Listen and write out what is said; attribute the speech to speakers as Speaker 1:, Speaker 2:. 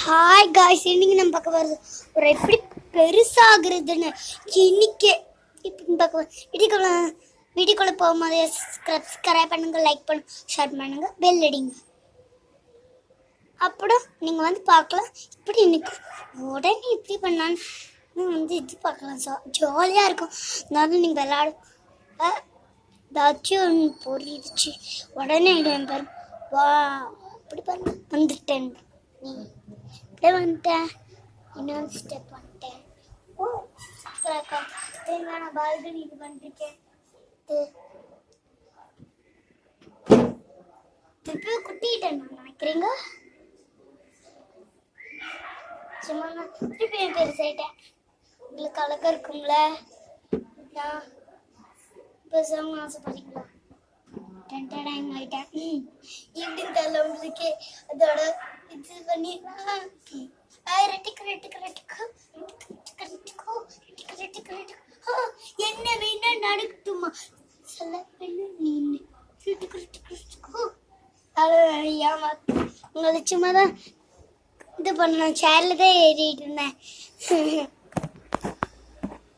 Speaker 1: Hi guys, இன்னைக்கு நம்ம பார்க்க போகிறது ஒரு எப்படி பெருசாகிறதுன்னு. இன்னைக்கு இப்போ பார்க்க வீடியோக்குள்ளே போகும்போது சப்ஸ்கிரைப் பண்ணுங்க, லைக் பண்ணுங்க, ஷேர் பண்ணுங்க, பெல் அடிங்க. அப்புறம் நீங்கள் வந்து பார்க்கலாம். இப்படி இன்னைக்கு உடனே இப்படி பண்ணான்னு வந்து இது பார்க்கலாம். ஜாலியாக இருக்கும். அதாவது நீங்கள் விளையாடும் ஏதாச்சும் பொறிச்சு உடனே பாரு. வா, அப்படி பாருங்க, வந்துட்டேன். இப்படியே வந்துட்டேன். இன்னொரு ஸ்டெப் வந்துட்டேன். ஓ, நான் பால்கனி இது பண்ணிருக்கேன். திருப்பி குட்டிட்டேன் நினைக்கிறீங்க. சும்மா நான் திருப்பி பெருசாயிட்டேன். உங்களுக்கு அழகா இருக்கும்ல. நான் பெருசாக ஆசைப்படுறீங்களா? ஆயிட்டேன். இப்படின்னு தெரியல உங்களுக்கு. அதோட இது பண்ணி என்ன வேணா நடக்கட்டுமா? சொல்ல உங்களை சும்மாதான் இது பண்ண சேர்ல தான் ஏறிட்டு இருந்தேன்.